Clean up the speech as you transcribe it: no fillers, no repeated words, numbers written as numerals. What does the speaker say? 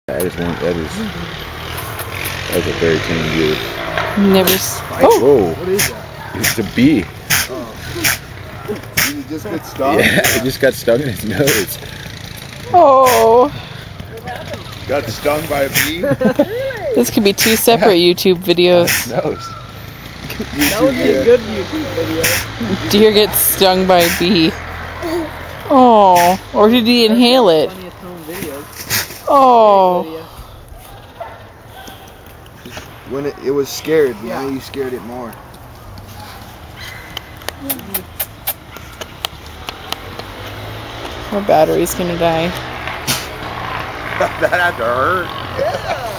That is a very tame deer. Never. Oh! Whoa. What is that? It's a bee. Oh. Did it just get stung? Yeah, it just got stung in its nose. Oh. Got stung by a bee? This could be two separate YouTube videos. Nose. That would be a good YouTube video. Deer gets stung by a bee. Oh. Or did he inhale it? Funniest home videos. Oh. When it was scared, now you scared it more. Our battery's gonna die. That had to hurt. Yeah.